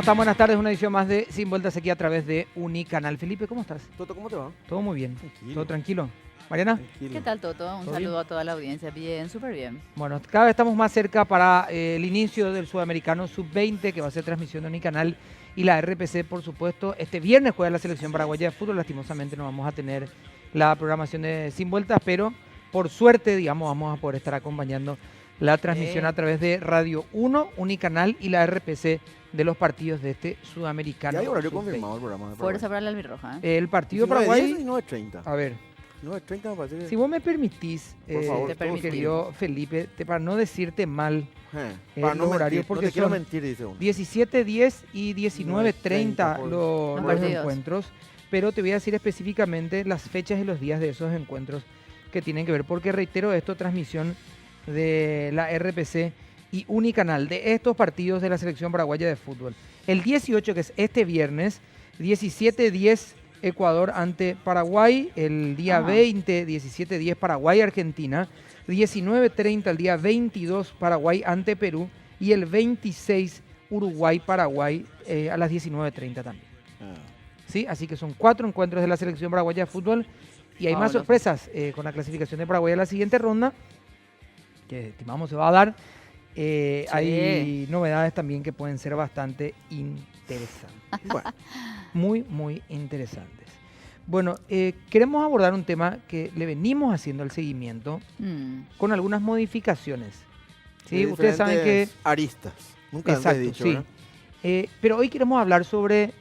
están? Buenas tardes, una edición más de Sin Vueltas aquí a través de Unicanal. Felipe, ¿cómo estás? Toto, ¿cómo te va? Todo muy bien. Tranquilo. ¿Todo tranquilo? ¿Mariana? Tranquilo. ¿Qué tal, Toto? Un ¿Todo saludo bien? a toda la audiencia. Bien, súper bien. Bueno, cada vez estamos más cerca para el inicio del Sudamericano Sub-20, que va a ser transmisión de Unicanal y la RPC, por supuesto. Este viernes juega la selección paraguaya de fútbol. Lastimosamente no vamos a tener la programación de Sin Vueltas, pero por suerte, digamos, vamos a poder estar acompañando la transmisión a través de Radio 1, Unicanal y la RPC de los partidos de este Sudamericano. Ya hay horario Sub-20. confirmado el programa de Fuerza Paraguay. para la albirroja. ¿eh? El partido 19:10 Paraguay... y 9:30. A ver, 9:30 me parece que... si vos me permitís, Por favor, Te permitimos. querido Felipe, para no decirte mal, Para los no horarios, mentir, porque no te quiero son mentir, dice uno. 17:10 y 19:30 por- los partidos. encuentros, pero te voy a decir específicamente las fechas y los días de esos encuentros que tienen que ver, porque reitero esto, transmisión de la RPC y Unicanal de estos partidos de la selección paraguaya de fútbol. El 18, que es este viernes, 17:10 Ecuador ante Paraguay, el día Ajá. 20, 17:10 Paraguay-Argentina, 19:30 el día 22 Paraguay ante Perú y el 26 Uruguay-Paraguay a las 19:30 también. Ah. ¿Sí? Así que son 4 encuentros de la selección paraguaya de fútbol y hay más Vámonos. sorpresas con la clasificación de Paraguay a la siguiente ronda, que estimamos se va a dar. Hay novedades también que pueden ser bastante interesantes. Bueno, Muy, muy interesantes. Bueno, queremos abordar un tema que le venimos haciendo el seguimiento con algunas modificaciones. ¿Sí? de Ustedes saben que... diferentes aristas. Nunca antes Exacto, he dicho, sí. ¿verdad? Pero hoy queremos hablar sobre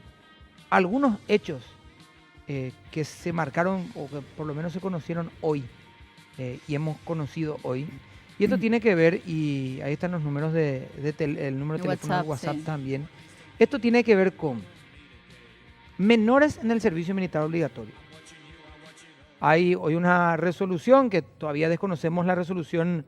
algunos hechos que se marcaron o que por lo menos se conocieron hoy y hemos conocido hoy. Y esto tiene que ver, y ahí están los números el número de De teléfono de WhatsApp, WhatsApp sí. también. Esto tiene que ver con menores en el servicio militar obligatorio. Hay hoy una resolución que todavía desconocemos la resolución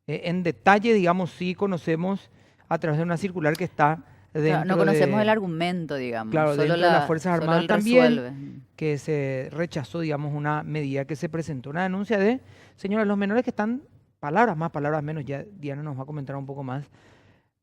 en detalle, digamos, sí conocemos a través de una circular que está dentro No conocemos de, el argumento, digamos. Claro, solo dentro de las Fuerzas solo Armadas el también, resuelve. que se rechazó, digamos, una medida que se presentó, una denuncia de, señores, los menores que están, palabras más, palabras menos, ya Diana nos va a comentar un poco más,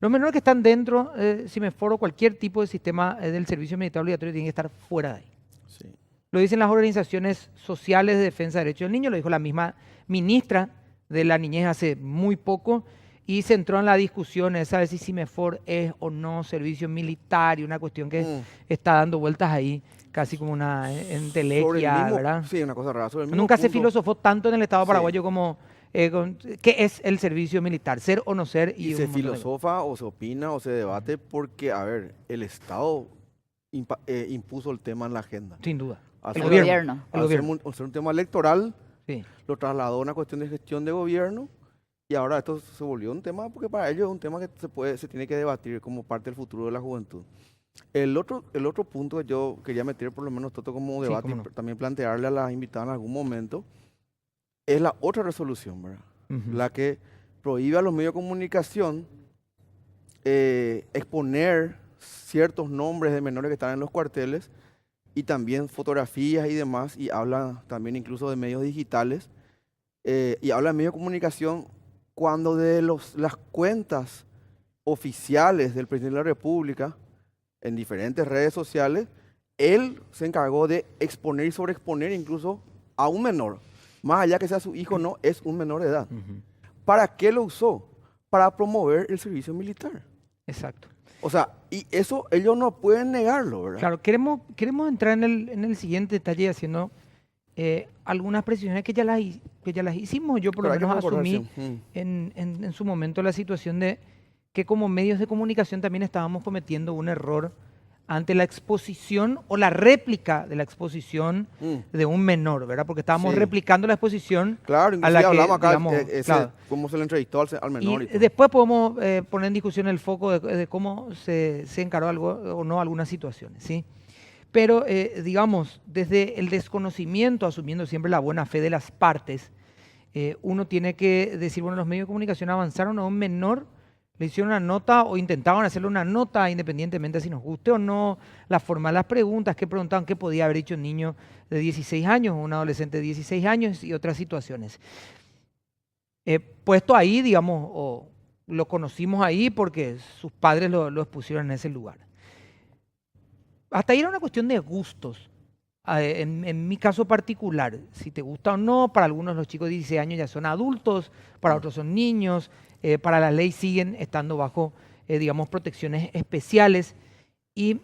los menores que están dentro, CIMEFOR, cualquier tipo de sistema del servicio militar obligatorio tienen que estar fuera de ahí. Sí. Lo dicen las organizaciones sociales de defensa de derechos del niño, lo dijo la misma ministra de la niñez hace muy poco, y se entró en la discusión esa de si CIMEFOR es o no servicio militar, y una cuestión que está dando vueltas ahí, casi como una Sobre el entelequia, mismo, ¿verdad? sí, una cosa rara. Sobre el mismo Nunca se punto, filosofó tanto en el Estado Sí. paraguayo como qué es el servicio militar, ser o no ser. Y un se montón de cosas. filosofa o se opina o se debate porque, a ver, el Estado impuso el tema en la agenda. Sin duda. Al El ser- gobierno. El Al ser gobierno. al ser un tema electoral, Sí. lo trasladó a una cuestión de gestión de gobierno y ahora esto se volvió un tema porque para ellos es un tema que se tiene que debatir como parte del futuro de la juventud. El otro punto que yo quería meter por lo menos Toto como Sí, debate cómo y no. también plantearle a las invitadas en algún momento es la otra resolución, ¿verdad? Ujú. La que prohíbe a los medios de comunicación exponer ciertos nombres de menores que están en los cuarteles y también fotografías y demás, y habla también incluso de medios digitales, y habla de medios de comunicación cuando de las cuentas oficiales del presidente de la República en diferentes redes sociales, él se encargó de exponer y sobreexponer incluso a un menor, más allá que sea su hijo o no, es un menor de edad. Ujú. ¿Para qué lo usó? Para promover el servicio militar. Exacto. O sea, y eso ellos no pueden negarlo, ¿verdad? Claro, queremos entrar en el siguiente detalle haciendo algunas precisiones que ya las hicimos. Yo por lo Pero hay que menos asumí recordarse. en su momento la situación de que como medios de comunicación también estábamos cometiendo un error ante la exposición o la réplica de la exposición de un menor, ¿verdad? Porque estábamos Sí. replicando la exposición Claro, a inclusive la que, hablamos acá digamos, claro. cómo se le entrevistó al menor y Y todo. después podemos poner en discusión el foco de cómo se encaró algo o no algunas situaciones, ¿sí? Pero, digamos, desde el desconocimiento, asumiendo siempre la buena fe de las partes, uno tiene que decir, bueno, los medios de comunicación avanzaron a un menor, le hicieron una nota o intentaban hacerle una nota independientemente si nos guste o no, la forma de las preguntas, que preguntaban qué podía haber hecho un niño de 16 años o un adolescente de 16 años y otras situaciones. Puesto ahí, digamos, o lo conocimos ahí porque sus padres lo expusieron en ese lugar. hasta ahí era una cuestión de gustos. En mi caso particular, si te gusta o no, para algunos los chicos de 16 años ya son adultos, para otros son niños, para la ley siguen estando bajo, digamos, protecciones especiales. Y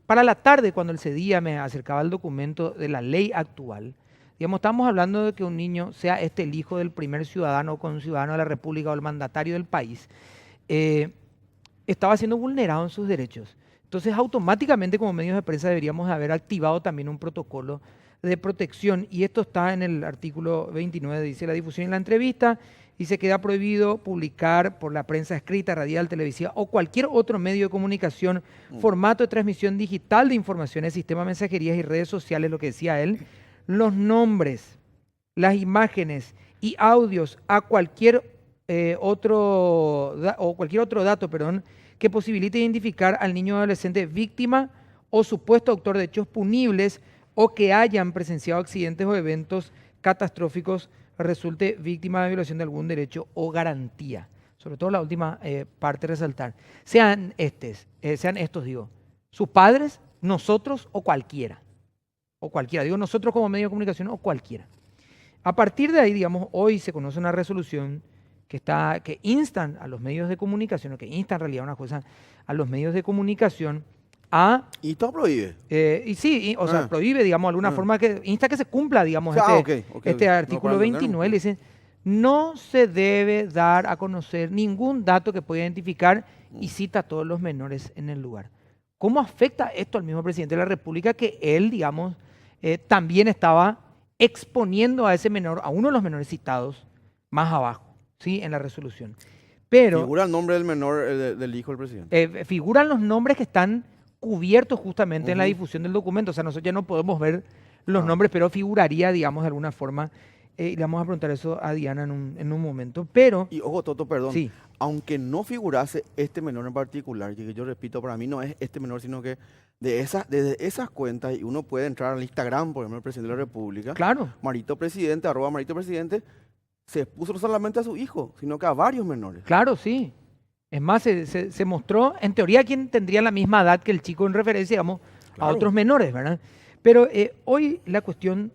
para la tarde, cuando ese día me acercaba el documento de la ley actual, digamos, estamos hablando de que un niño, sea el hijo del primer ciudadano o conciudadano de la República o el mandatario del país, estaba siendo vulnerado en sus derechos. Entonces, automáticamente como medios de prensa deberíamos haber activado también un protocolo de protección, y esto está en el artículo 29, dice la difusión y la entrevista, y se queda prohibido publicar por la prensa escrita, radial, televisiva o cualquier otro medio de comunicación, formato de transmisión digital de informaciones, sistema de mensajerías y redes sociales, lo que decía él, los nombres, las imágenes y audios a cualquier otro dato, que posibilite identificar al niño o adolescente víctima o supuesto autor de hechos punibles o que hayan presenciado accidentes o eventos catastróficos resulte víctima de violación de algún derecho o garantía. Sobre todo la última parte resaltar. Sean estos, sus padres, nosotros o cualquiera. O cualquiera, digo nosotros como medio de comunicación o cualquiera. A partir de ahí, digamos, hoy se conoce una resolución que instan a los medios de comunicación, o que insta en realidad una cosa a los medios de comunicación a... ¿Y todo prohíbe? Prohíbe, digamos, de alguna forma, que insta que se cumpla, digamos, este artículo 29, le dice, no se debe dar a conocer ningún dato que pueda identificar, y cita a todos los menores en el lugar. ¿Cómo afecta esto al mismo presidente de la República, que él, digamos, también estaba exponiendo a ese menor, a uno de los menores citados más abajo, ¿sí?, en la resolución? Pero ¿figura el nombre del menor, del hijo del presidente? Figuran los nombres que están cubiertos justamente en la difusión del documento. O sea, nosotros ya no podemos ver los nombres, pero figuraría, digamos, de alguna forma. Y le vamos a preguntar eso a Diana en un momento. Pero, y ojo, Toto, perdón. Sí. Aunque no figurase este menor en particular, que yo repito, para mí no es este menor, sino que desde esas cuentas, y uno puede entrar al Instagram, por ejemplo, del presidente de la República. Claro. Marito Presidente, @MaritoPresidente, se expuso no solamente a su hijo, sino que a varios menores. Claro, sí. Es más, se mostró, en teoría, quien tendría la misma edad que el chico en referencia, digamos, a otros menores, ¿verdad? Pero hoy la cuestión,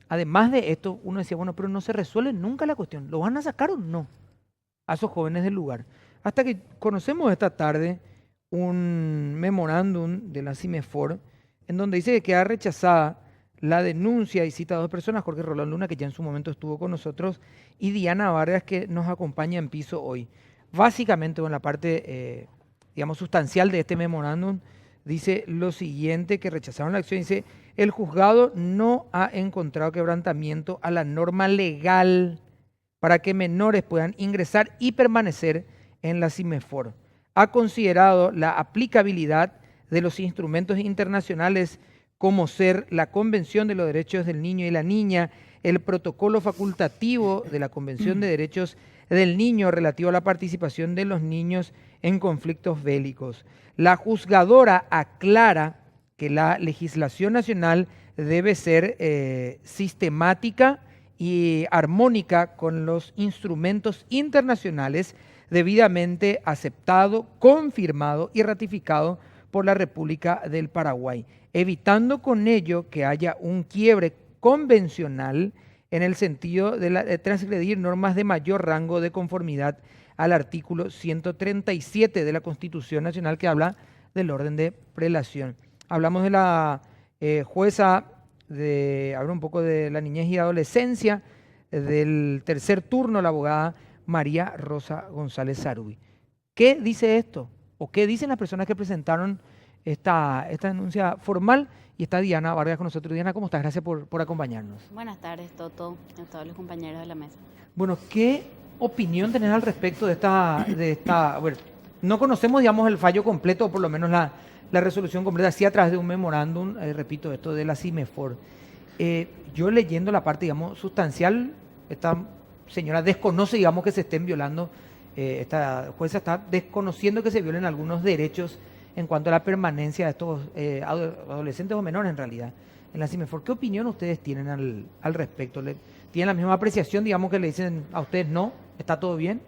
además de esto, uno decía, bueno, pero no se resuelve nunca la cuestión. ¿Lo van a sacar o no a esos jóvenes del lugar? Hasta que conocemos esta tarde un memorándum de la CIMEFOR, en donde dice que queda rechazada la denuncia, y cita a dos personas, Jorge Rolón Luna, que ya en su momento estuvo con nosotros, y Diana Vargas, que nos acompaña en piso hoy. Básicamente, en la parte, digamos, sustancial de este memorándum, dice lo siguiente, que rechazaron la acción, dice, el juzgado no ha encontrado quebrantamiento a la norma legal para que menores puedan ingresar y permanecer en la CIMEFOR. Ha considerado la aplicabilidad de los instrumentos internacionales como ser la Convención de los Derechos del Niño y la Niña, el protocolo facultativo de la Convención de Derechos del Niño relativo a la participación de los niños en conflictos bélicos. La juzgadora aclara que la legislación nacional debe ser sistemática y armónica con los instrumentos internacionales debidamente aceptado, confirmado y ratificado por la República del Paraguay, evitando con ello que haya un quiebre convencional en el sentido de transgredir normas de mayor rango de conformidad al artículo 137 de la Constitución Nacional, que habla del orden de prelación. Hablamos de la jueza, habla un poco de la niñez y adolescencia, del tercer turno, la abogada María Rosa González Sarubi. ¿Qué dice esto? ¿O qué dicen las personas que presentaron esta denuncia formal? Y está Diana Vargas con nosotros. Diana, ¿cómo estás? Gracias por acompañarnos. Buenas tardes, Toto, a todos los compañeros de la mesa. Bueno, ¿qué opinión tenés al respecto de esta? Bueno, no conocemos, digamos, el fallo completo, o por lo menos la resolución completa, sí a través de un memorándum, repito, esto de la CIMEFOR. Yo leyendo la parte, digamos, sustancial, esta señora desconoce, digamos, que se estén violando, esta jueza está desconociendo que se violen algunos derechos en cuanto a la permanencia de estos adolescentes o menores, en realidad, en la CIMEFOR. ¿Qué opinión ustedes tienen al respecto? ¿Tienen la misma apreciación, digamos, que le dicen a ustedes no? ¿Está todo bien?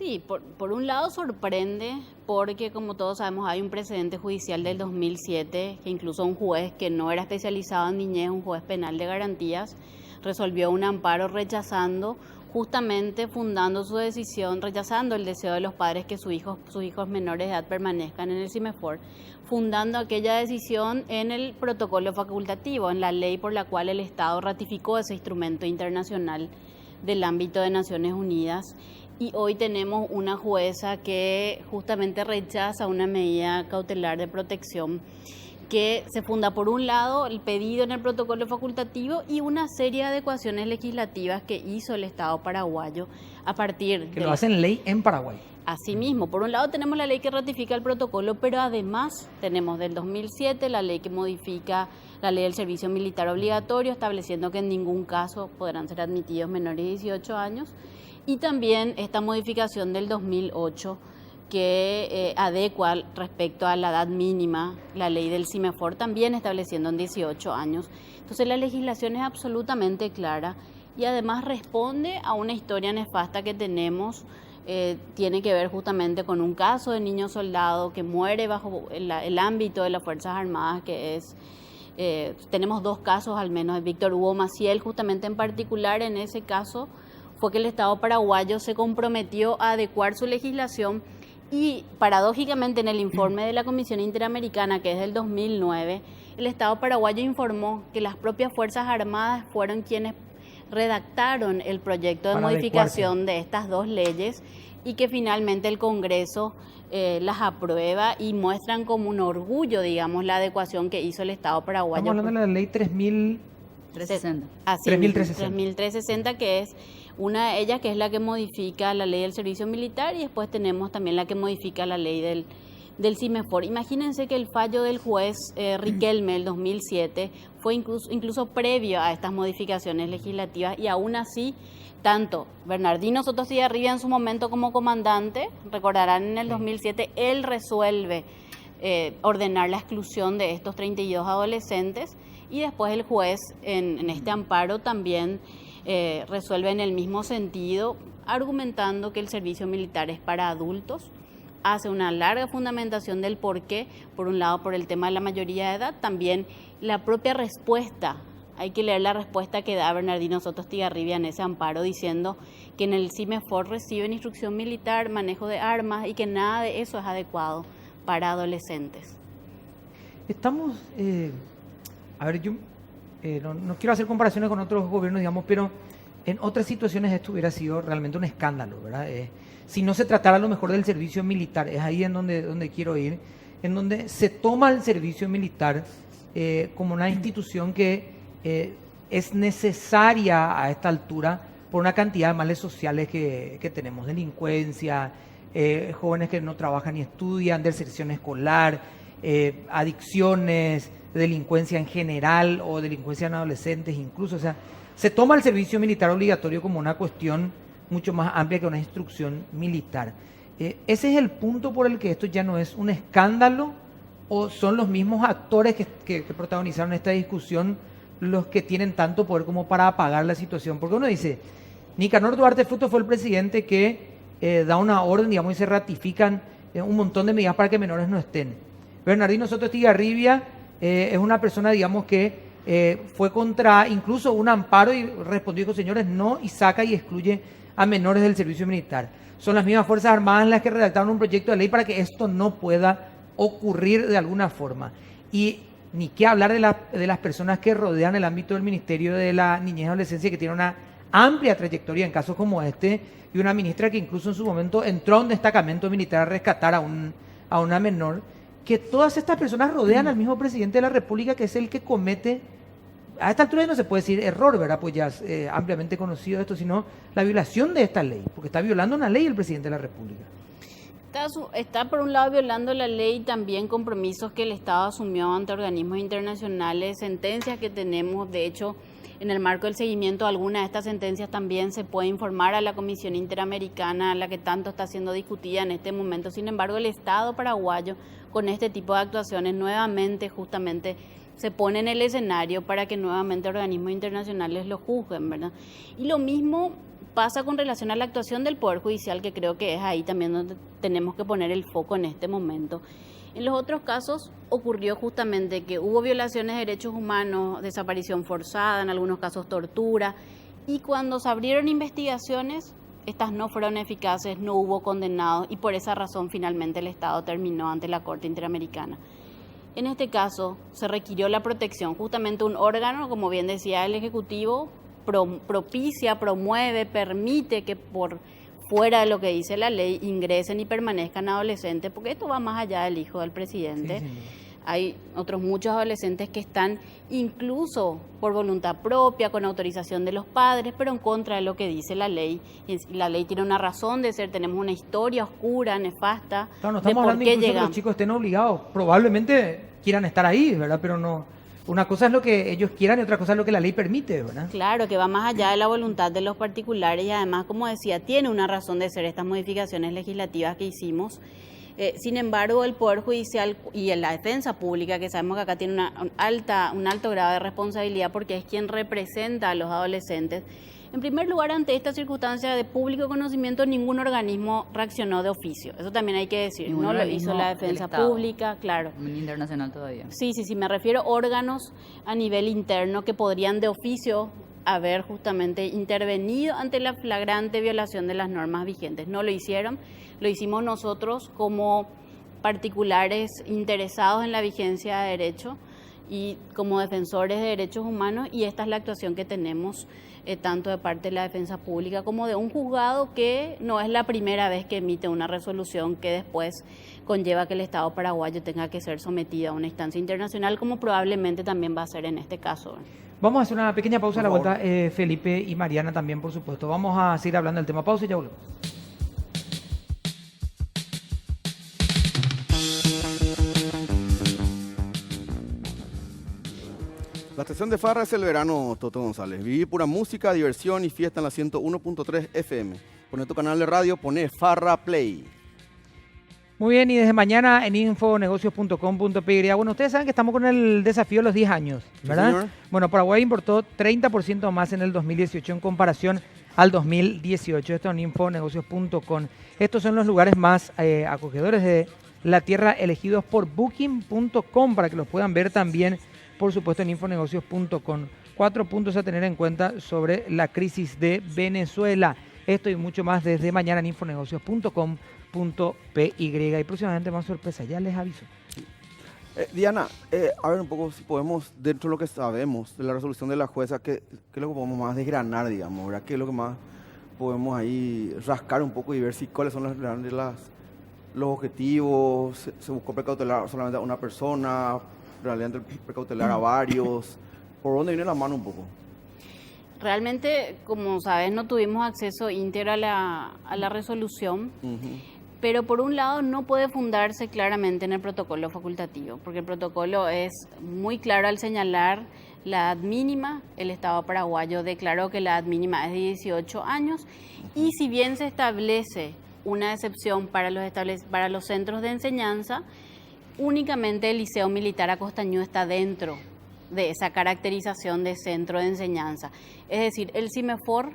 Sí, por un lado sorprende porque como todos sabemos hay un precedente judicial del 2007 que incluso un juez que no era especializado en niñez, un juez penal de garantías, resolvió un amparo rechazando, justamente fundando su decisión, rechazando el deseo de los padres que sus hijos menores de edad permanezcan en el CIMEFOR, fundando aquella decisión en el protocolo facultativo, en la ley por la cual el Estado ratificó ese instrumento internacional del ámbito de Naciones Unidas. Y hoy tenemos una jueza que justamente rechaza una medida cautelar de protección que se funda por un lado el pedido en el protocolo facultativo y una serie de adecuaciones legislativas que hizo el Estado paraguayo a partir que lo hacen ley en Paraguay. Asimismo, por un lado tenemos la ley que ratifica el protocolo, pero además tenemos del 2007 la ley que modifica la ley del servicio militar obligatorio, estableciendo que en ningún caso podrán ser admitidos menores de 18 años. Y también esta modificación del 2008 que adecua respecto a la edad mínima, la ley del CIMEFOR también estableciendo en 18 años. Entonces la legislación es absolutamente clara y además responde a una historia nefasta que tenemos. Tiene que ver justamente con un caso de niño soldado que muere bajo el ámbito de las Fuerzas Armadas, que es... tenemos dos casos al menos de Víctor Hugo Maciel, justamente en particular en ese caso fue que el Estado paraguayo se comprometió a adecuar su legislación y paradójicamente en el informe de la Comisión Interamericana, que es del 2009, el Estado paraguayo informó que las propias Fuerzas Armadas fueron quienes redactaron el proyecto de modificación de estas dos leyes y que finalmente el Congreso las aprueba y muestran como un orgullo, digamos, la adecuación que hizo el Estado paraguayo. Estamos hablando de la ley 3.360. Así 3.360, que es una de ellas, que es la que modifica la ley del servicio militar, y después tenemos también la que modifica la ley del CIMEFOR. Imagínense que el fallo del juez Riquelme del 2007 fue incluso previo a estas modificaciones legislativas y aún así, tanto Bernardino Soto Stigarribia en su momento como comandante, recordarán en el 2007, él resuelve ordenar la exclusión de estos 32 adolescentes y después el juez en este amparo también resuelve en el mismo sentido, argumentando que el servicio militar es para adultos. Hace una larga fundamentación del por qué, por un lado por el tema de la mayoría de edad, también la propia respuesta, hay que leer la respuesta que da Bernardino Soto Stigarribia en ese amparo diciendo que en el CIMEFOR reciben instrucción militar, manejo de armas y que nada de eso es adecuado para adolescentes. Estamos, a ver, yo no quiero hacer comparaciones con otros gobiernos, digamos, pero en otras situaciones esto hubiera sido realmente un escándalo, ¿verdad? Si no se tratara a lo mejor del servicio militar, es ahí en donde quiero ir, en donde se toma el servicio militar como una institución que es necesaria a esta altura por una cantidad de males sociales que tenemos, delincuencia, jóvenes que no trabajan ni estudian, deserción escolar, adicciones, delincuencia en general o delincuencia en adolescentes incluso. O sea, se toma el servicio militar obligatorio como una cuestión mucho más amplia que una instrucción militar. ¿Ese es el punto por el que esto ya no es un escándalo o son los mismos actores que protagonizaron esta discusión los que tienen tanto poder como para apagar la situación? Porque uno dice, Nicanor Duarte Fruto fue el presidente que da una orden, digamos, y se ratifican un montón de medidas para que menores no estén. Bernardino Soto Stigarribia es una persona, digamos, que fue contra incluso un amparo y respondió, dijo, señores, no, y saca y excluye a menores del servicio militar. Son las mismas Fuerzas Armadas las que redactaron un proyecto de ley para que esto no pueda ocurrir de alguna forma. Y ni qué hablar de las personas que rodean el ámbito del Ministerio de la Niñez y Adolescencia, que tiene una amplia trayectoria en casos como este, y una ministra que incluso en su momento entró a un destacamento militar a rescatar a una menor, que todas estas personas rodean al mismo presidente de la República, que es el que comete, a esta altura no se puede decir error, ¿verdad? Pues ya es ampliamente conocido esto, sino la violación de esta ley, porque está violando una ley el presidente de la República. Está por un lado violando la ley y también compromisos que el Estado asumió ante organismos internacionales, sentencias que tenemos. De hecho, en el marco del seguimiento de algunas de estas sentencias también se puede informar a la Comisión Interamericana, la que tanto está siendo discutida en este momento. Sin embargo, el Estado paraguayo, con este tipo de actuaciones, nuevamente justamente se pone en el escenario para que nuevamente organismos internacionales lo juzguen, ¿verdad? Y lo mismo pasa con relación a la actuación del Poder Judicial, que creo que es ahí también donde tenemos que poner el foco en este momento. En los otros casos ocurrió justamente que hubo violaciones de derechos humanos, desaparición forzada, en algunos casos tortura, y cuando se abrieron investigaciones, estas no fueron eficaces, no hubo condenados, y por esa razón finalmente el Estado terminó ante la Corte Interamericana. En este caso se requirió la protección, justamente un órgano, como bien decía el Ejecutivo, propicia, promueve, permite que por fuera de lo que dice la ley ingresen y permanezcan adolescentes, porque esto va más allá del hijo del presidente. Sí. Hay otros muchos adolescentes que están incluso por voluntad propia, con autorización de los padres, pero en contra de lo que dice la ley. Y la ley tiene una razón de ser, tenemos una historia oscura, nefasta. Claro, no estamos hablando incluso de que los chicos estén obligados, probablemente quieran estar ahí, ¿verdad? Pero no, una cosa es lo que ellos quieran y otra cosa es lo que la ley permite, ¿verdad? Claro, que va más allá de la voluntad de los particulares y además, como decía, tiene una razón de ser estas modificaciones legislativas que hicimos. Sin embargo, el Poder Judicial y la defensa pública, que sabemos que acá tiene un alto grado de responsabilidad porque es quien representa a los adolescentes. En primer lugar, ante esta circunstancia de público conocimiento, ningún organismo reaccionó de oficio. Eso también hay que decir. No lo hizo la defensa pública, claro. A nivel internacional todavía. Sí, me refiero a órganos a nivel interno que podrían de oficio haber justamente intervenido ante la flagrante violación de las normas vigentes. No lo hicieron, lo hicimos nosotros como particulares interesados en la vigencia de derecho y como defensores de derechos humanos, y esta es la actuación que tenemos tanto de parte de la defensa pública como de un juzgado que no es la primera vez que emite una resolución que después conlleva que el Estado paraguayo tenga que ser sometido a una instancia internacional, como probablemente también va a ser en este caso. Vamos a hacer una pequeña pausa a la vuelta, Felipe y Mariana también, por supuesto. Vamos a seguir hablando del tema. Pausa y ya volvemos. La estación de Farra es el verano, Toto González. Viví pura música, diversión y fiesta en la 101.3 FM. Poné tu canal de radio, poné Farra Play. Muy bien, y desde mañana en infonegocios.com.py. Bueno, ustedes saben que estamos con el desafío de los 10 años, ¿verdad? Sí, bueno, Paraguay importó 30% más en el 2018 en comparación al 2018. Esto en infonegocios.com. Estos son los lugares más acogedores de la tierra elegidos por Booking.com para que los puedan ver también, por supuesto, en infonegocios.com. 4 puntos a tener en cuenta sobre la crisis de Venezuela. Esto y mucho más desde mañana en infonegocios.com.py. Y próximamente más sorpresa, ya les aviso. Diana, a ver un poco si podemos, dentro de lo que sabemos de la resolución de la jueza, ¿qué es lo que podemos más desgranar, digamos, ¿verdad? ¿Qué es lo que más podemos ahí rascar un poco y ver si cuáles son los objetivos? ¿Se buscó precautelar solamente a una persona? ¿Realmente precautelar a varios? ¿Por dónde viene la mano un poco? Realmente, como sabes, no tuvimos acceso íntegro a la resolución, pero por un lado no puede fundarse claramente en el protocolo facultativo, porque el protocolo es muy claro al señalar la edad mínima. El Estado paraguayo declaró que la edad mínima es de 18 años, y si bien se establece una excepción para los centros de enseñanza, únicamente el Liceo Militar Acostañú está dentro de esa caracterización de centro de enseñanza. Es decir, el CIMEFOR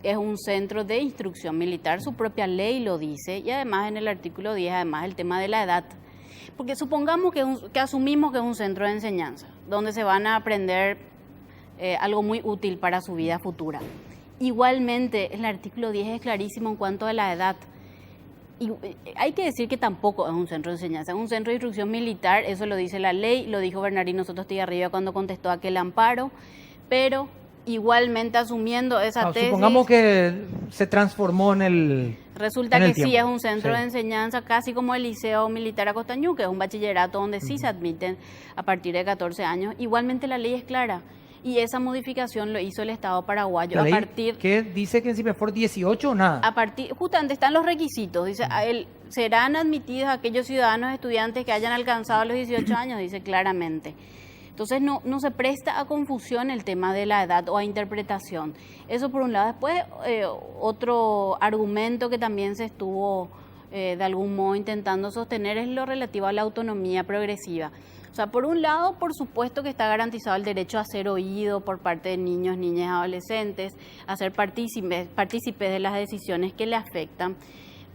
es un centro de instrucción militar, su propia ley lo dice, y además en el artículo 10, además el tema de la edad. Porque supongamos que asumimos que es un centro de enseñanza, donde se van a aprender algo muy útil para su vida futura. Igualmente, el artículo 10 es clarísimo en cuanto a la edad. Y hay que decir que tampoco es un centro de enseñanza, es un centro de instrucción militar, eso lo dice la ley, lo dijo Bernardino Soto Estigarribia cuando contestó aquel amparo, pero igualmente asumiendo esa tesis... Supongamos que se transformó en el Resulta que sí es un centro de enseñanza, casi como el Liceo Militar Acostañú, que es un bachillerato donde sí se admiten a partir de 14 años. Igualmente la ley es clara. Y esa modificación lo hizo el Estado paraguayo a partir... ¿Qué dice que en CIMEFOR 18 o nada? Justamente están los requisitos, dice, serán admitidos aquellos ciudadanos estudiantes que hayan alcanzado los 18 años, dice claramente. Entonces no se presta a confusión el tema de la edad o a interpretación. Eso por un lado. Después otro argumento que también se estuvo de algún modo intentando sostener es lo relativo a la autonomía progresiva. O sea, por un lado, por supuesto que está garantizado el derecho a ser oído por parte de niños, niñas y adolescentes, a ser partícipes de las decisiones que le afectan,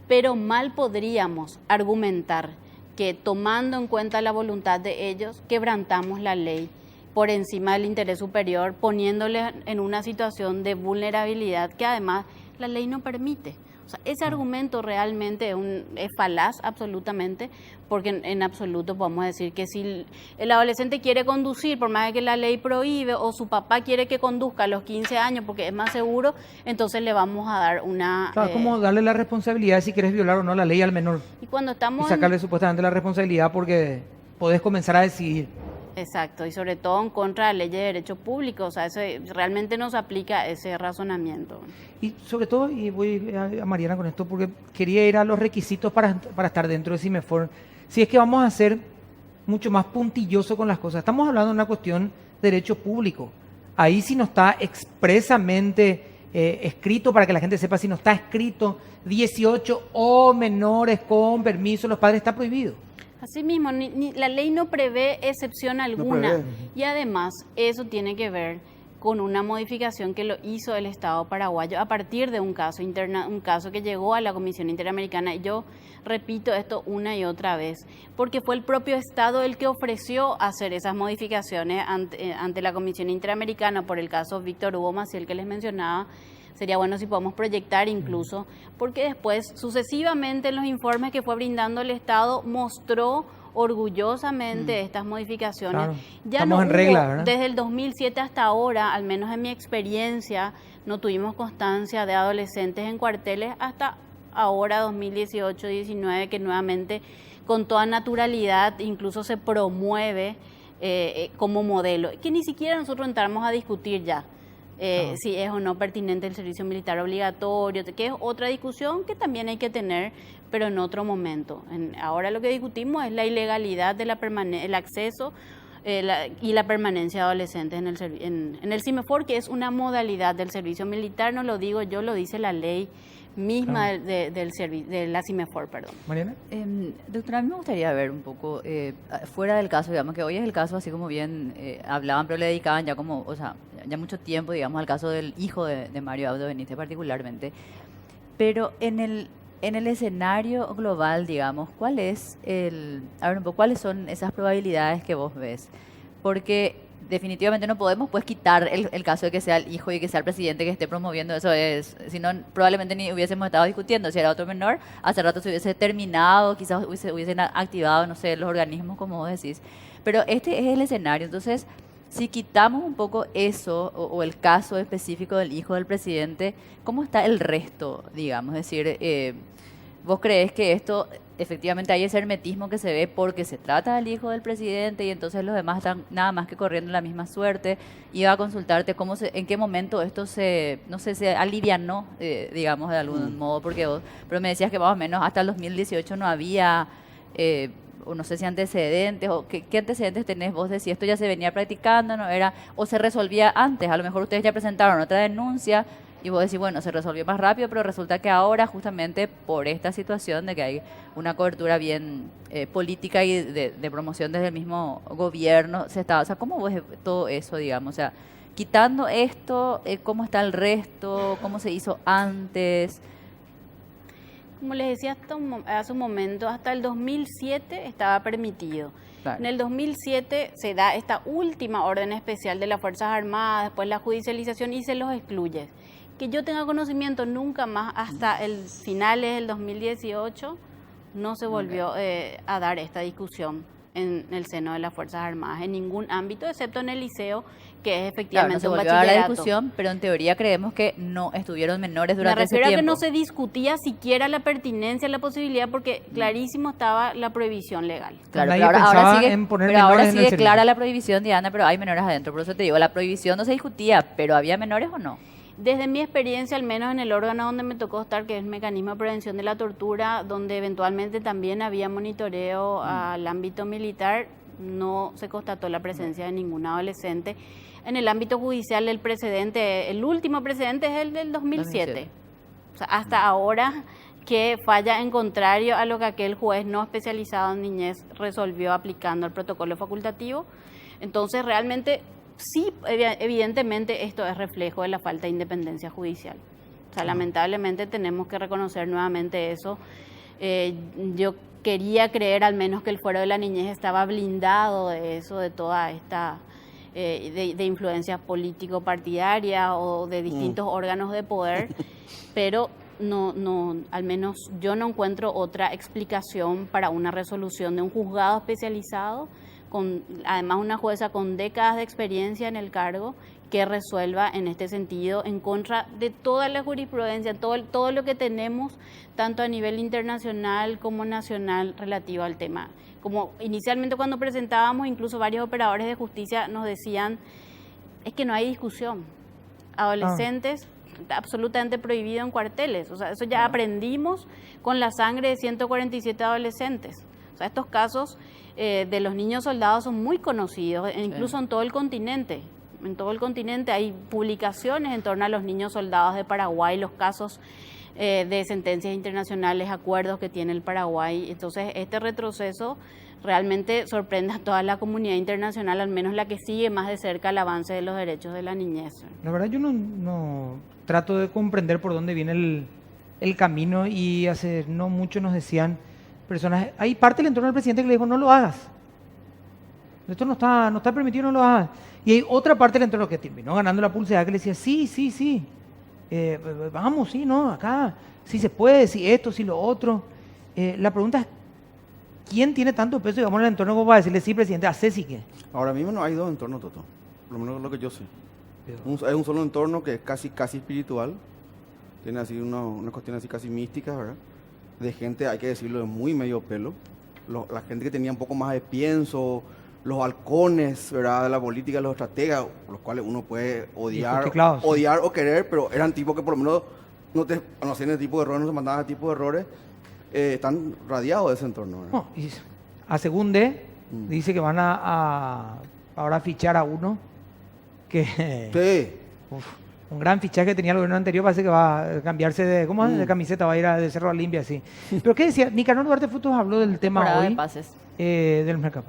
pero mal podríamos argumentar que tomando en cuenta la voluntad de ellos, quebrantamos la ley por encima del interés superior, poniéndoles en una situación de vulnerabilidad que además la ley no permite. O sea, ese argumento realmente es falaz absolutamente, porque en absoluto podemos decir que si el adolescente quiere conducir, por más de que la ley prohíbe, o su papá quiere que conduzca a los 15 años porque es más seguro, entonces le vamos a dar una... Claro, como darle la responsabilidad si quieres violar o no la ley al menor. Y cuando estamos... Y sacarle supuestamente la responsabilidad porque podés comenzar a decidir. Exacto, y sobre todo en contra de leyes de derecho público, o sea, eso realmente no se aplica ese razonamiento. Y sobre todo, y voy a Mariana con esto, porque quería ir a los requisitos para estar dentro de CIMEFOR. Si es que vamos a ser mucho más puntilloso con las cosas, estamos hablando de una cuestión de derecho público. Ahí sí no está expresamente escrito, para que la gente sepa, si no está escrito 18 o menores con permiso de los padres, está prohibido. Asimismo, la ley no prevé excepción alguna, prevé. y además eso tiene que ver con una modificación que lo hizo el Estado paraguayo a partir de un caso que llegó a la Comisión Interamericana. Y yo repito esto una y otra vez, porque fue el propio Estado el que ofreció hacer esas modificaciones ante la Comisión Interamericana por el caso Víctor Hugo Maciel que les mencionaba. Sería bueno si podemos proyectar incluso, porque después, sucesivamente, en los informes que fue brindando el Estado, mostró orgullosamente estas modificaciones. Claro. Ya Estamos no en hubo, regla, ¿verdad? desde el 2007 hasta ahora, al menos en mi experiencia, no tuvimos constancia de adolescentes en cuarteles hasta ahora, 2018-19, que nuevamente, con toda naturalidad, incluso se promueve como modelo, que ni siquiera nosotros entramos a discutir ya. Si es o no pertinente el servicio militar obligatorio, que es otra discusión que también hay que tener, pero en otro momento. Ahora lo que discutimos es la ilegalidad de el acceso y la permanencia de adolescentes en el CIMEFOR, que es una modalidad del servicio militar, no lo digo yo, lo dice la ley misma de la CIMEFOR, perdón. Mariana. Doctora, a mí me gustaría ver un poco, fuera del caso, digamos que hoy es el caso, así como bien hablaban, pero le dedicaban ya como, o sea, ya mucho tiempo, digamos, al caso del hijo de Mario Abdo Benítez particularmente. Pero en el escenario global, digamos, ¿cuáles son esas probabilidades que vos ves? Porque definitivamente no podemos pues quitar el caso de que sea el hijo y que sea el presidente que esté promoviendo eso, si no probablemente ni hubiésemos estado discutiendo. Si era otro menor, hace rato se hubiese terminado, quizás hubiesen activado, no sé, los organismos como vos decís. Pero este es el escenario, entonces si quitamos un poco eso o el caso específico del hijo del presidente, ¿cómo está el resto, digamos? Es decir, ¿vos creés que esto efectivamente hay ese hermetismo que se ve porque se trata del hijo del presidente y entonces los demás están nada más que corriendo la misma suerte? Iba a consultarte en qué momento esto se alivianó, digamos, de algún modo, pero me decías que más o menos hasta el 2018 no había, o no sé si antecedentes, o qué antecedentes tenés vos de si esto ya se venía practicando, no era, o se resolvía antes. A lo mejor ustedes ya presentaron otra denuncia y vos decís, bueno, se resolvió más rápido, pero resulta que ahora, justamente por esta situación de que hay una cobertura bien política y de promoción desde el mismo gobierno, o sea, ¿cómo ves todo eso, digamos? O sea, quitando esto, ¿cómo está el resto? ¿Cómo se hizo antes? Como les decía hace un momento, hasta el 2007 estaba permitido. Claro. En el 2007 se da esta última orden especial de las Fuerzas Armadas, después la judicialización y se los excluye. Que yo tenga conocimiento, nunca más, hasta el finales del 2018, no se volvió a dar esta discusión en el seno de las Fuerzas Armadas, en ningún ámbito, excepto en el liceo, que es efectivamente claro, no se volvió a dar la discusión, pero en teoría creemos que no estuvieron menores durante ese tiempo. Me refiero a que no se discutía siquiera la pertinencia, la posibilidad, porque clarísimo estaba la prohibición legal. Claro, pero ahora sigue clara la prohibición, Diana, pero hay menores adentro. Por eso te digo, la prohibición no se discutía, pero ¿había menores o no? Desde mi experiencia, al menos en el órgano donde me tocó estar, que es el Mecanismo de Prevención de la Tortura, donde eventualmente también había monitoreo al ámbito militar, no se constató la presencia de ningún adolescente. En el ámbito judicial, el último precedente es el del 2007. O sea, hasta ahora que falla en contrario a lo que aquel juez no especializado en niñez resolvió aplicando el protocolo facultativo. Entonces, realmente, sí, evidentemente esto es reflejo de la falta de independencia judicial. O sea, lamentablemente tenemos que reconocer nuevamente eso. Yo quería creer al menos que el Fuero de la Niñez estaba blindado de eso, de toda esta de influencia político-partidaria o de distintos órganos de poder, pero no, al menos yo no encuentro otra explicación para una resolución de un juzgado especializado, con además una jueza con décadas de experiencia en el cargo, que resuelva en este sentido en contra de toda la jurisprudencia, todo lo que tenemos, tanto a nivel internacional como nacional, relativo al tema. Como inicialmente cuando presentábamos, incluso varios operadores de justicia nos decían, es que no hay discusión. Adolescentes, absolutamente prohibido en cuarteles. O sea, eso ya aprendimos con la sangre de 147 adolescentes. O sea, estos casos de los niños soldados son muy conocidos, incluso en todo el continente. En todo el continente hay publicaciones en torno a los niños soldados de Paraguay, los casos de sentencias internacionales, acuerdos que tiene el Paraguay. Entonces, este retroceso realmente sorprende a toda la comunidad internacional, al menos la que sigue más de cerca el avance de los derechos de la niñez. La verdad, yo no trato de comprender por dónde viene el camino, y hace no mucho nos decían personas, hay parte del entorno del presidente que le dijo, no lo hagas. Esto no está permitido, no lo hagas. Y hay otra parte del entorno que terminó ganando la pulseada que le decía, sí, vamos, sí, no, acá, sí se puede, sí esto, sí lo otro. La pregunta es, ¿quién tiene tanto peso, digamos, en el entorno como para decirle, sí, presidente, hace sí que? Ahora mismo no hay dos entornos, Toto, por lo menos lo que yo sé. Hay un solo entorno que es casi espiritual, tiene así una cuestión así casi mística, ¿verdad? De gente, hay que decirlo, de muy medio pelo. La gente que tenía un poco más de pienso, los halcones, ¿verdad?, de la política, los estrategas, los cuales uno puede odiar o querer, pero eran tipos que por lo menos no hacían ese tipo de errores, no se mandaban ese tipo de errores, están radiados de ese entorno, ¿verdad? No, y a Segunde dice que van a ahora fichar a uno que... Sí. Un gran fichaje que tenía el gobierno anterior, parece que va a cambiarse de, ¿cómo es? De camiseta, va a ir de Cerro a Limpia, así. Pero ¿qué decía? Nicanor Duarte Frutos habló del tema hoy. De pases. Del mercado.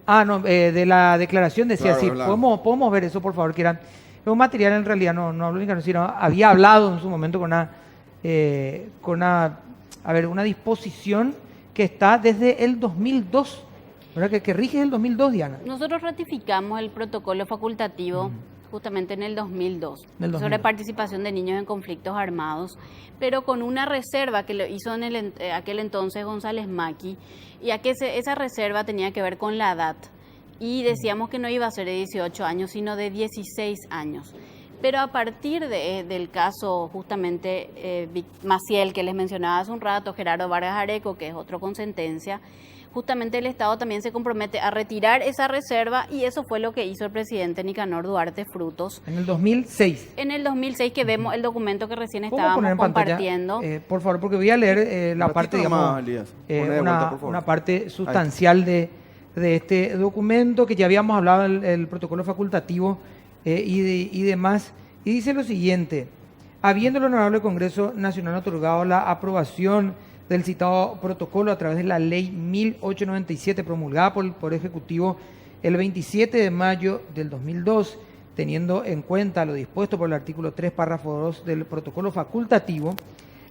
De la declaración decía, claro, sí, podemos ver eso, por favor, que era un material, en realidad no habló Nicanor, sino había hablado en su momento con una disposición que está desde el 2002, ¿verdad? Que rige el 2002, Diana. Nosotros ratificamos el protocolo facultativo justamente en el 2002, sobre participación de niños en conflictos armados, pero con una reserva que lo hizo en aquel entonces González Maki, y a que esa reserva tenía que ver con la edad, y decíamos que no iba a ser de 18 años, sino de 16 años. Pero a partir del caso justamente Maciel, que les mencionaba hace un rato, Gerardo Vargas Areco, que es otro con sentencia, justamente el Estado también se compromete a retirar esa reserva, y eso fue lo que hizo el presidente Nicanor Duarte Frutos. En el 2006. En el 2006, que vemos el documento que recién estábamos compartiendo. Por favor, porque voy a leer la parte, digamos, una parte sustancial de este documento, que ya habíamos hablado, el protocolo facultativo y demás. Y dice lo siguiente: habiendo el Honorable Congreso Nacional otorgado la aprobación del citado protocolo a través de la Ley 1897 promulgada por el Poder Ejecutivo el 27 de mayo del 2002, teniendo en cuenta lo dispuesto por el artículo 3, párrafo 2 del protocolo facultativo,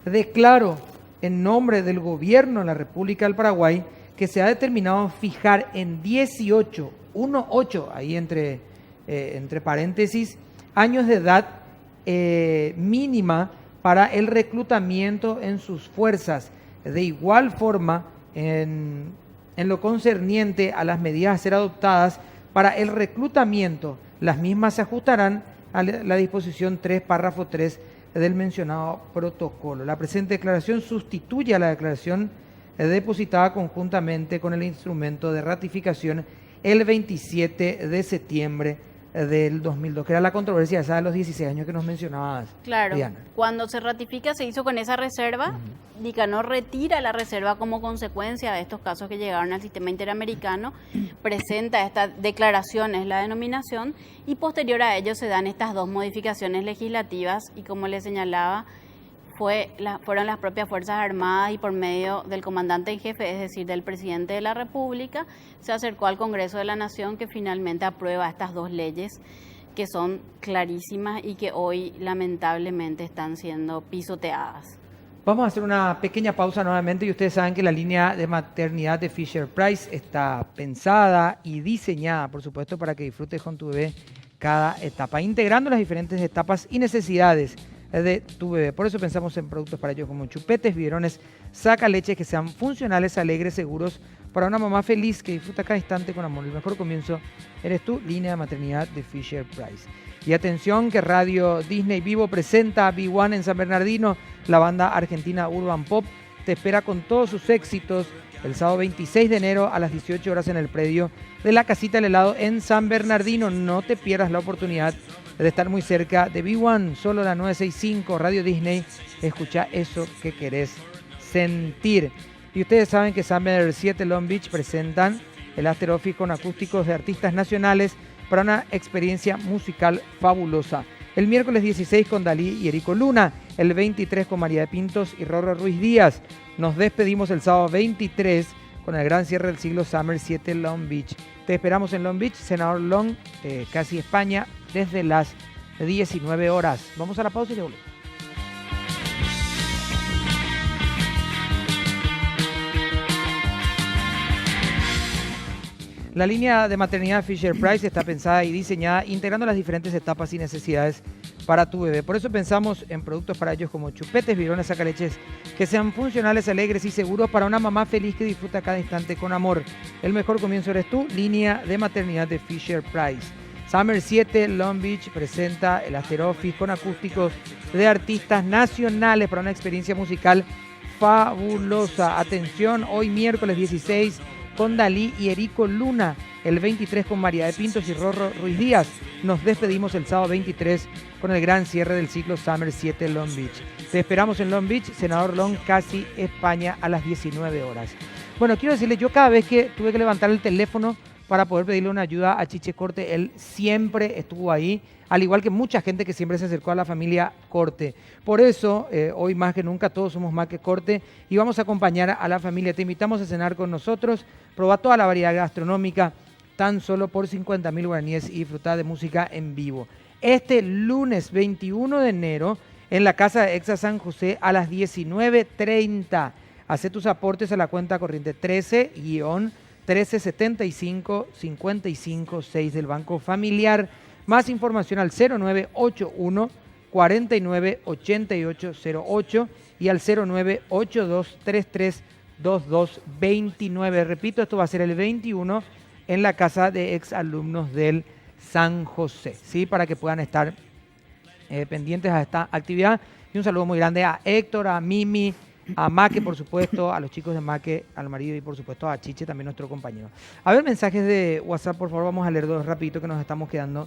declaro en nombre del Gobierno de la República del Paraguay que se ha determinado fijar en 18, ahí entre paréntesis, años de edad mínima para el reclutamiento en sus fuerzas. De igual forma, en lo concerniente a las medidas a ser adoptadas para el reclutamiento, las mismas se ajustarán a la disposición 3, párrafo 3 del mencionado protocolo. La presente declaración sustituye a la declaración depositada conjuntamente con el instrumento de ratificación el 27 de septiembre del 2002, que era la controversia esa de los 16 años que nos mencionabas. Claro, Diana. Cuando se ratifica, se hizo con esa reserva. Nicanor retira la reserva como consecuencia de estos casos que llegaron al sistema interamericano, presenta esta declaración, es la denominación, y posterior a ello se dan estas dos modificaciones legislativas, y como les señalaba, fueron las propias Fuerzas Armadas y por medio del comandante en jefe, es decir, del presidente de la República, se acercó al Congreso de la Nación, que finalmente aprueba estas dos leyes que son clarísimas y que hoy lamentablemente están siendo pisoteadas. Vamos a hacer una pequeña pausa nuevamente y ustedes saben que la línea de maternidad de Fisher Price está pensada y diseñada, por supuesto, para que disfrutes con tu bebé cada etapa, integrando las diferentes etapas y necesidades de tu bebé. Por eso pensamos en productos para ellos como chupetes, biberones, saca leche que sean funcionales, alegres, seguros, para una mamá feliz que disfruta cada instante con amor. El mejor comienzo eres tú, línea de maternidad de Fisher Price. Y atención que Radio Disney Vivo presenta a B1 en San Bernardino. La banda argentina Urban Pop te espera con todos sus éxitos el sábado 26 de enero a las 18 horas en el predio de la Casita del Helado en San Bernardino. No te pierdas la oportunidad de estar muy cerca de B1, solo la 965 Radio Disney. Escucha eso que querés sentir. Y ustedes saben que Summer 7 Long Beach presentan el After Office con acústicos de artistas nacionales para una experiencia musical fabulosa. El miércoles 16 con Dalí y Erico Luna, el 23 con María de Pintos y Rorro Ruiz Díaz. Nos despedimos el sábado 23 con el gran cierre del siglo Summer 7 Long Beach. Te esperamos en Long Beach, Senador Long, casi España, desde las 19 horas. Vamos a la pausa y ya volvemos. La línea de maternidad Fisher Price está pensada y diseñada integrando las diferentes etapas y necesidades para tu bebé. Por eso pensamos en productos para ellos como chupetes, biberones, sacaleches que sean funcionales, alegres y seguros para una mamá feliz que disfruta cada instante con amor. El mejor comienzo eres tú, línea de maternidad de Fisher Price. Summer 7 Long Beach presenta el After Office con acústicos de artistas nacionales para una experiencia musical fabulosa. Atención, hoy miércoles 16 con Dalí y Erico Luna, el 23 con María de Pintos y Rorro Ruiz Díaz. Nos despedimos el sábado 23 con el gran cierre del ciclo Summer 7 Long Beach. Te esperamos en Long Beach, Senador Long, casi España, a las 19 horas. Bueno, quiero decirle, yo cada vez que tuve que levantar el teléfono para poder pedirle una ayuda a Chiche Corte, él siempre estuvo ahí, al igual que mucha gente que siempre se acercó a la familia Corte. Por eso, hoy más que nunca, todos somos más que Corte y vamos a acompañar a la familia. Te invitamos a cenar con nosotros, probar toda la variedad gastronómica, tan solo por 50.000 guaraníes y disfrutar de música en vivo. Este lunes 21 de enero, en la Casa de Exa San José, a las 19:30. Hacé tus aportes a la cuenta corriente 13-1375-55-6 del Banco Familiar. Más información al 0981 49 8808 y al 0982 33 2229. Repito, esto va a ser el 21 en la casa de exalumnos del San José, ¿sí? Para que puedan estar pendientes a esta actividad. Y un saludo muy grande a Héctor, a Mimi, a Maque, por supuesto, a los chicos de Maque, al marido y por supuesto a Chiche, también nuestro compañero. A ver, mensajes de WhatsApp, por favor, vamos a leer dos rapidito que nos estamos quedando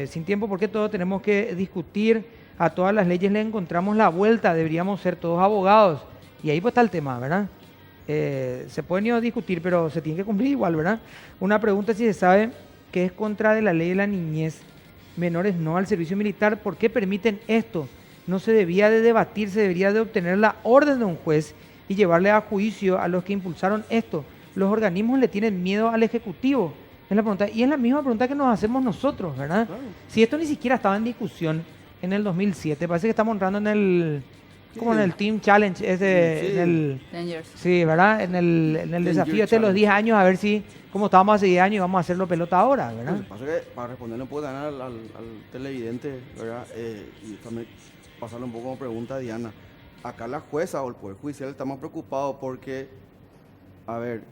sin tiempo, porque todos tenemos que discutir, a todas las leyes le encontramos la vuelta, deberíamos ser todos abogados. Y ahí pues está el tema, ¿verdad? Se pueden discutir, pero se tiene que cumplir igual, ¿verdad? Una pregunta si se sabe que es contra de la ley de la niñez, menores no al servicio militar, ¿por qué permiten esto? No se debía de debatir, se debería de obtener la orden de un juez y llevarle a juicio a los que impulsaron esto. Los organismos le tienen miedo al Ejecutivo. Es la pregunta, y es la misma pregunta que nos hacemos nosotros, ¿verdad? Claro. Si esto ni siquiera estaba en discusión en el 2007, parece que estamos entrando en el... Como en el Team Challenge, en el... Dangers. Sí, ¿verdad? En el desafío este de los 10 años, a ver si, como estábamos hace 10 años, vamos a hacerlo pelota ahora, ¿verdad? Lo que pasa es que para responderle un poco al televidente, ¿verdad? Y también pasarle un poco como pregunta a Diana. Acá la jueza o el Poder Judicial estamos preocupados porque, a ver,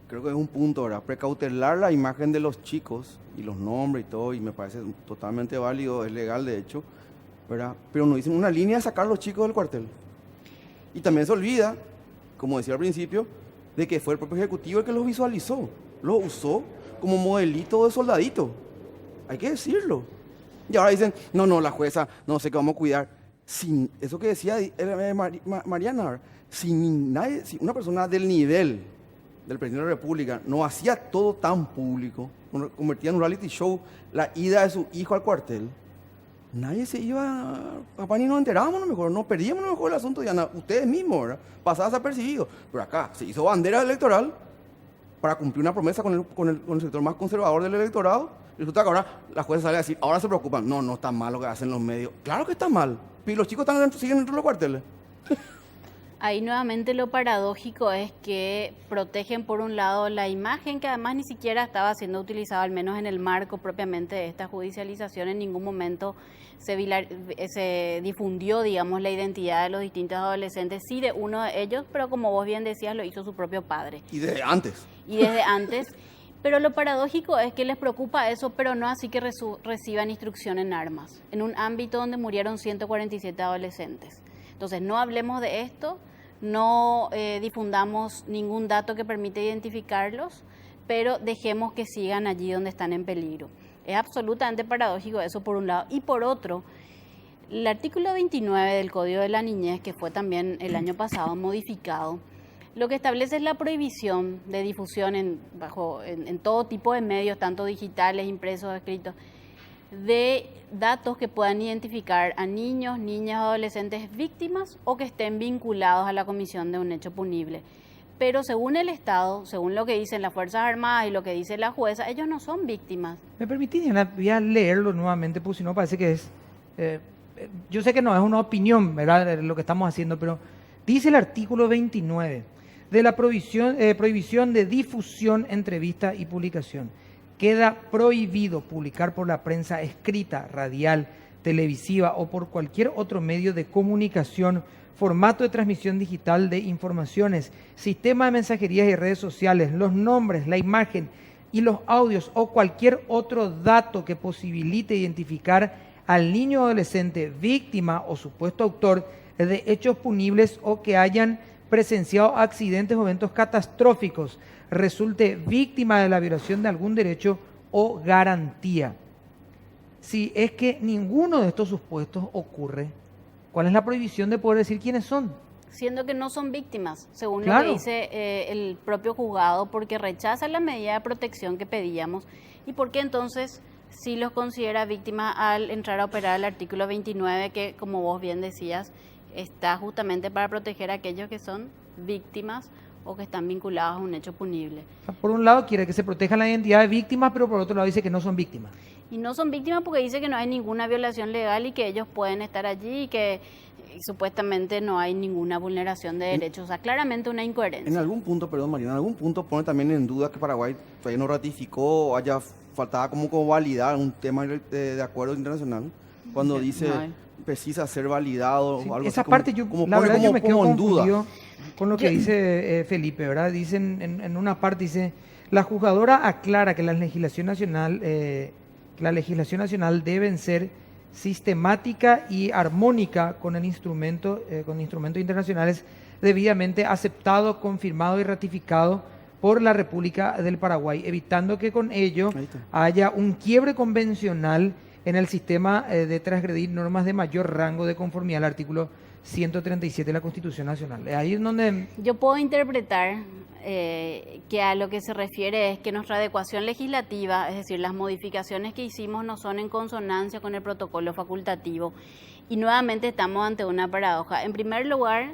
creo que es un punto, ¿verdad? Precautelar la imagen de los chicos y los nombres y todo, y me parece totalmente válido, es legal de hecho, ¿verdad? Pero nos dicen una línea de sacar a los chicos del cuartel. Y también se olvida, como decía al principio, de que fue el propio Ejecutivo el que los visualizó, los usó como modelito de soldadito. Hay que decirlo. Y ahora dicen, no, la jueza, no sé qué vamos a cuidar. Sin eso que decía Mariana, si una persona del nivel del presidente de la República no hacía todo tan público, convertía en un reality show la ida de su hijo al cuartel, nadie se iba, papá, ni nos enterábamos, a lo mejor, nos perdíamos a lo mejor el asunto, Diana, ustedes mismos, ¿verdad? Pasaba desapercibido. Pero acá se hizo bandera electoral para cumplir una promesa con el sector más conservador del electorado. Y resulta que ahora la jueza sale a decir, ahora se preocupan. No, no está mal lo que hacen los medios. Claro que está mal. Y los chicos siguen dentro de los cuarteles. Ahí nuevamente lo paradójico es que protegen por un lado la imagen que además ni siquiera estaba siendo utilizada, al menos en el marco propiamente de esta judicialización. En ningún momento se difundió, digamos, la identidad de los distintos adolescentes, sí de uno de ellos, pero como vos bien decías, lo hizo su propio padre. Y desde antes. Y desde antes. Pero lo paradójico es que les preocupa eso, pero no así que reciban instrucción en armas, en un ámbito donde murieron 147 adolescentes. Entonces, no hablemos de esto, no difundamos ningún dato que permita identificarlos, pero dejemos que sigan allí donde están en peligro. Es absolutamente paradójico eso por un lado. Y por otro, el artículo 29 del Código de la Niñez, que fue también el año pasado modificado, lo que establece es la prohibición de difusión en todo tipo de medios, tanto digitales, impresos, escritos, de datos que puedan identificar a niños, niñas, adolescentes víctimas o que estén vinculados a la comisión de un hecho punible. Pero según el Estado, según lo que dicen las Fuerzas Armadas y lo que dice la jueza, ellos no son víctimas. ¿Me permitís, Diana? Voy a leerlo nuevamente, porque si no parece que es... yo sé que no es una opinión, ¿verdad?, lo que estamos haciendo, pero dice el artículo 29 de la prohibición de difusión, entrevista y publicación. Queda prohibido publicar por la prensa escrita, radial, televisiva o por cualquier otro medio de comunicación, formato de transmisión digital de informaciones, sistema de mensajerías y redes sociales, los nombres, la imagen y los audios o cualquier otro dato que posibilite identificar al niño o adolescente víctima o supuesto autor de hechos punibles o que hayan presenciado accidentes o eventos catastróficos, resulte víctima de la violación de algún derecho o garantía. Si es que ninguno de estos supuestos ocurre, ¿cuál es la prohibición de poder decir quiénes son? Siendo que no son víctimas, según Claro. lo que dice el propio juzgado, porque rechaza la medida de protección que pedíamos y porque entonces sí los considera víctimas al entrar a operar el artículo 29, que como vos bien decías, está justamente para proteger a aquellos que son víctimas o que están vinculados a un hecho punible. Por un lado quiere que se proteja la identidad de víctimas, pero por otro lado dice que no son víctimas. Y no son víctimas porque dice que no hay ninguna violación legal y que ellos pueden estar allí y que supuestamente no hay ninguna vulneración de derechos. O sea, claramente una incoherencia. En algún punto, perdón Mariana, en algún punto pone también en duda que Paraguay todavía no ratificó o haya faltaba como validar un tema de acuerdo internacional, cuando dice No. precisa ser validado Sí, o algo esa así, parte como, yo, como la pone verdad, yo me quedo como en duda. confundido con lo que dice Felipe, ¿verdad? Dicen en una parte, dice, la juzgadora aclara que la legislación nacional deben ser sistemática y armónica con instrumentos internacionales debidamente aceptados, confirmados y ratificados por la República del Paraguay, evitando que con ello Ahí está. haya un quiebre convencional en el sistema de transgredir normas de mayor rango de conformidad al artículo 137 de la Constitución Nacional. Ahí es donde... Yo puedo interpretar que a lo que se refiere es que nuestra adecuación legislativa, es decir, las modificaciones que hicimos no son en consonancia con el protocolo facultativo. Y nuevamente estamos ante una paradoja. En primer lugar,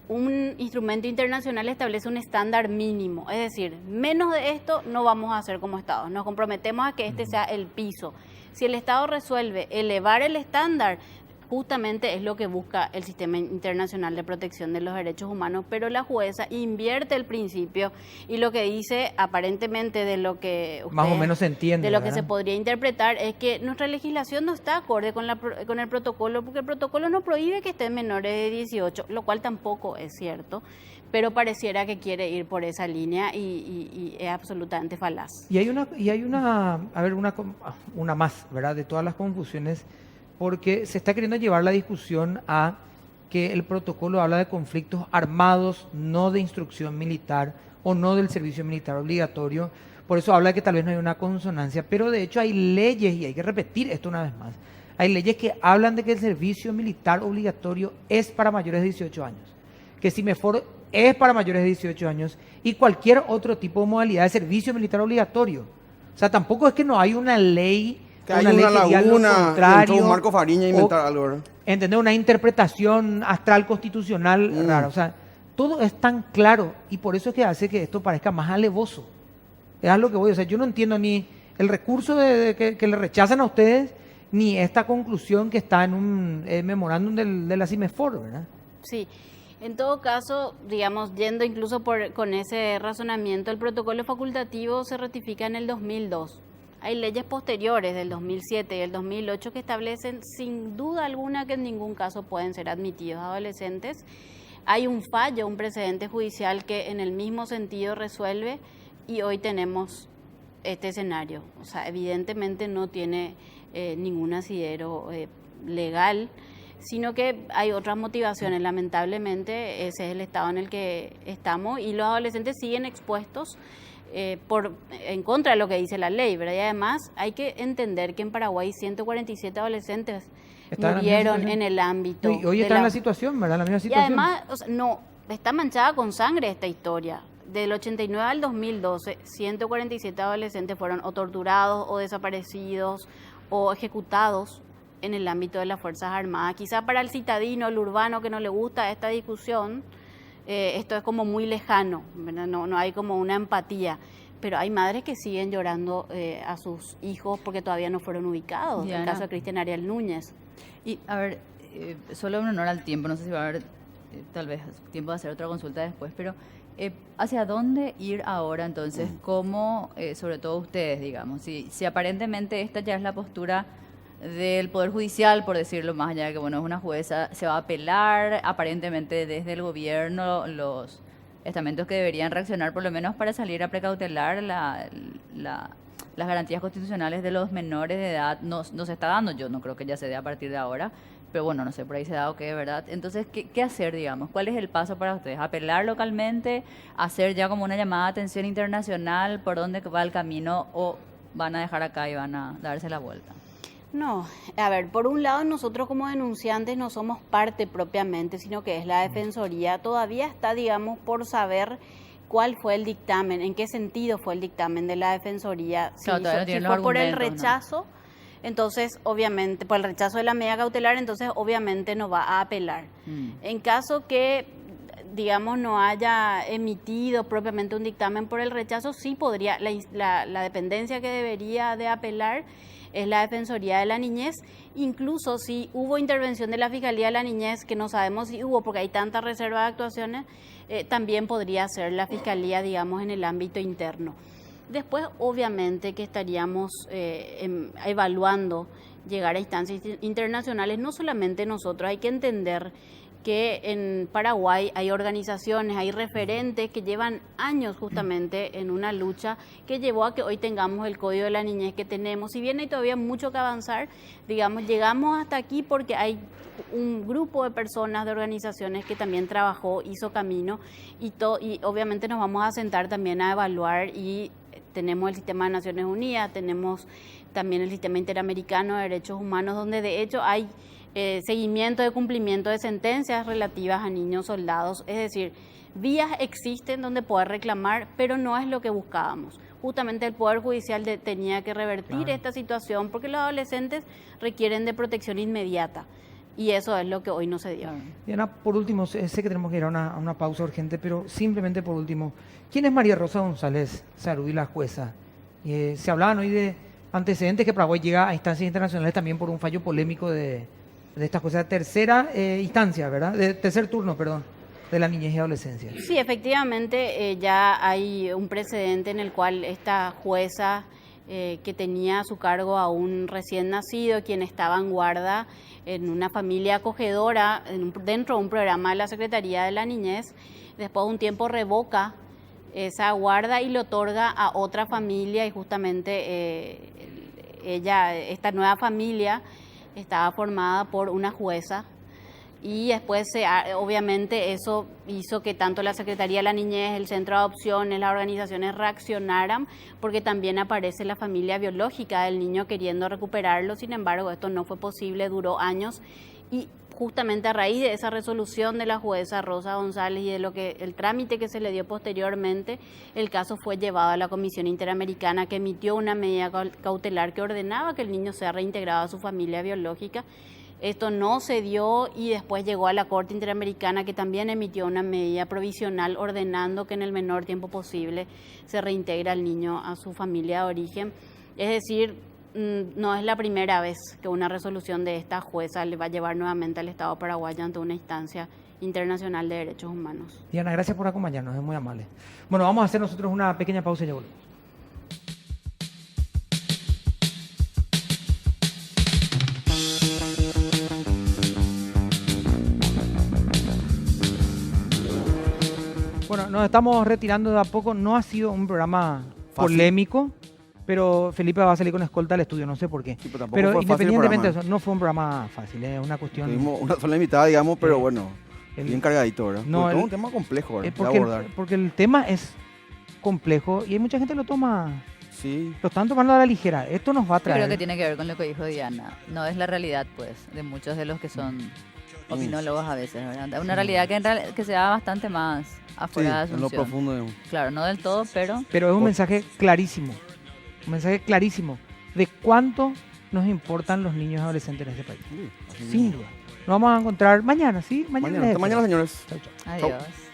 un instrumento internacional establece un estándar mínimo, es decir, menos de esto no vamos a hacer como Estado. Nos comprometemos a que este sea el piso. Si el Estado resuelve elevar el estándar, justamente es lo que busca el Sistema Internacional de Protección de los Derechos Humanos, pero la jueza invierte el principio y lo que dice, aparentemente de lo que Más o menos se entiende, de lo que ¿verdad? se podría interpretar es que nuestra legislación no está acorde con el protocolo, porque el protocolo no prohíbe que estén menores de 18, lo cual tampoco es cierto, pero pareciera que quiere ir por esa línea y es absolutamente falaz. Y hay una más, ¿verdad? De todas las confusiones, porque se está queriendo llevar la discusión a que el protocolo habla de conflictos armados, no de instrucción militar o no del servicio militar obligatorio. Por eso habla de que tal vez no hay una consonancia, pero de hecho hay leyes, y hay que repetir esto una vez más, hay leyes que hablan de que el servicio militar obligatorio es para mayores de 18 años, que CIMEFOR es para mayores de 18 años y cualquier otro tipo de modalidad de servicio militar obligatorio. O sea, tampoco es que no hay una ley Que hay ley una que diga lo laguna, y entró contrario, Marco Fariña a o- inventar algo, ¿verdad? ¿entendés? Una interpretación astral constitucional rara. O sea, todo es tan claro y por eso es que hace que esto parezca más alevoso. Es a lo que voy. O sea, yo no entiendo ni el recurso que le rechazan a ustedes, ni esta conclusión que está en un memorándum de la CIMEFOR, ¿verdad? Sí, en todo caso, digamos, yendo incluso con ese razonamiento, el protocolo facultativo se ratifica en el 2002. Hay leyes posteriores del 2007 y el 2008 que establecen sin duda alguna que en ningún caso pueden ser admitidos adolescentes. Hay un fallo, un precedente judicial que en el mismo sentido resuelve y hoy tenemos este escenario. O sea, evidentemente no tiene ningún asidero legal, sino que hay otras motivaciones. Lamentablemente ese es el estado en el que estamos y los adolescentes siguen expuestos en contra de lo que dice la ley, ¿verdad? Y además hay que entender que en Paraguay 147 adolescentes Están en la misma murieron situación. en el ámbito Y hoy de está en la situación, ¿verdad? La misma y situación. además, o sea, no, está manchada con sangre esta historia. Del 89 al 2012, 147 adolescentes fueron o torturados o desaparecidos o ejecutados en el ámbito de las Fuerzas Armadas. Quizá para el citadino, el urbano que no le gusta esta discusión, esto es como muy lejano, ¿verdad? No hay como una empatía. Pero hay madres que siguen llorando a sus hijos porque todavía no fueron ubicados. Diana. El caso de Cristian Ariel Núñez. Y a ver, solo en honor al tiempo, no sé si va a haber tal vez tiempo de hacer otra consulta después, pero ¿hacia dónde ir ahora entonces? ¿Cómo, sobre todo ustedes, digamos? Si aparentemente esta ya es la postura del Poder Judicial, por decirlo más allá de que, bueno, es una jueza, se va a apelar, aparentemente desde el gobierno, los estamentos que deberían reaccionar por lo menos para salir a precautelar las garantías constitucionales de los menores de edad no se está dando. Yo no creo que ya se dé a partir de ahora, pero bueno, no sé, por ahí se da o qué, ¿verdad? Entonces, ¿qué hacer, digamos? ¿Cuál es el paso para ustedes? ¿Apelar localmente? ¿Hacer ya como una llamada de atención internacional? ¿Por dónde va el camino? ¿O van a dejar acá y van a darse la vuelta? No, a ver, por un lado nosotros como denunciantes no somos parte propiamente, sino que es la Defensoría. Todavía está, digamos, por saber cuál fue el dictamen, en qué sentido fue el dictamen de la Defensoría. Claro, todavía no Si tienen fue los por el argumentos, ¿no? rechazo, entonces obviamente, por el rechazo de la medida cautelar, entonces obviamente no va a apelar. En caso que, digamos, no haya emitido propiamente un dictamen por el rechazo, sí podría, la dependencia que debería de apelar es la Defensoría de la Niñez, incluso si hubo intervención de la Fiscalía de la Niñez, que no sabemos si hubo porque hay tanta reserva de actuaciones, también podría ser la Fiscalía, digamos, en el ámbito interno. Después, obviamente, que estaríamos evaluando llegar a instancias internacionales, no solamente nosotros, hay que entender que en Paraguay hay organizaciones, hay referentes que llevan años justamente en una lucha que llevó a que hoy tengamos el Código de la Niñez que tenemos. Si bien hay todavía mucho que avanzar, digamos, llegamos hasta aquí porque hay un grupo de personas, de organizaciones que también trabajó, hizo camino y obviamente nos vamos a sentar también a evaluar y tenemos el Sistema de Naciones Unidas, tenemos también el Sistema Interamericano de Derechos Humanos, donde de hecho hay seguimiento de cumplimiento de sentencias relativas a niños soldados, es decir, vías existen donde poder reclamar, pero no es lo que buscábamos. Justamente el Poder Judicial tenía que revertir esta situación porque los adolescentes requieren de protección inmediata y eso es lo que hoy no se dio. Diana, por último, sé que tenemos que ir a una pausa urgente, pero simplemente por último, ¿quién es María Rosa González Sarubí, la jueza? Se hablaban hoy de antecedentes que Paraguay llega a instancias internacionales también por un fallo polémico de estas cosas. Tercera instancia, ¿verdad? Tercer turno, perdón, de la niñez y adolescencia. Sí, efectivamente, ya hay un precedente en el cual esta jueza que tenía a su cargo a un recién nacido, quien estaba en guarda en una familia acogedora, dentro de un programa de la Secretaría de la Niñez, después de un tiempo revoca esa guarda y le otorga a otra familia y justamente esta nueva familia estaba formada por una jueza y después obviamente eso hizo que tanto la Secretaría de la Niñez, el Centro de Adopciones, las organizaciones reaccionaran porque también aparece la familia biológica del niño queriendo recuperarlo, sin embargo esto no fue posible, duró años y justamente a raíz de esa resolución de la jueza Rosa González y de lo que el trámite que se le dio posteriormente, el caso fue llevado a la Comisión Interamericana, que emitió una medida cautelar que ordenaba que el niño sea reintegrado a su familia biológica. Esto no se dio y después llegó a la Corte Interamericana, que también emitió una medida provisional ordenando que en el menor tiempo posible se reintegre al niño a su familia de origen. Es decir, no es la primera vez que una resolución de esta jueza le va a llevar nuevamente al Estado paraguayo ante una instancia internacional de derechos humanos. Diana, gracias por acompañarnos, es muy amable. Bueno, vamos a hacer nosotros una pequeña pausa y ya volvemos. Bueno, nos estamos retirando de a poco. No ha sido un programa Fácil. polémico, pero Felipe va a salir con escolta al estudio, no sé por qué. Sí, pero tampoco Pero fue fácil el independientemente de programa. eso, no fue un programa fácil, es una cuestión... Tuvimos una sola invitada, digamos, pero bueno, el- bien cargadito, ¿verdad? no, Porque todo el- un tema complejo, ¿verdad? De porque, abordar. porque el tema es complejo y hay mucha gente que lo toma, Sí, lo están tomando a la ligera. Esto nos va a Yo traer... creo que tiene que ver con lo que dijo Diana. No es la realidad, pues, de muchos de los que son opinólogos a veces, ¿verdad? Es una realidad que se da bastante más sí, afuera de en lo Asunción. profundo. De... Claro, no del todo, pero Pero es un mensaje clarísimo, de cuánto nos importan los niños y adolescentes en este país. Sí, así Sin mismo. duda. Nos vamos a encontrar mañana, ¿sí? Mañana, les hasta mañana, espero. señores. Chau, chau. adiós.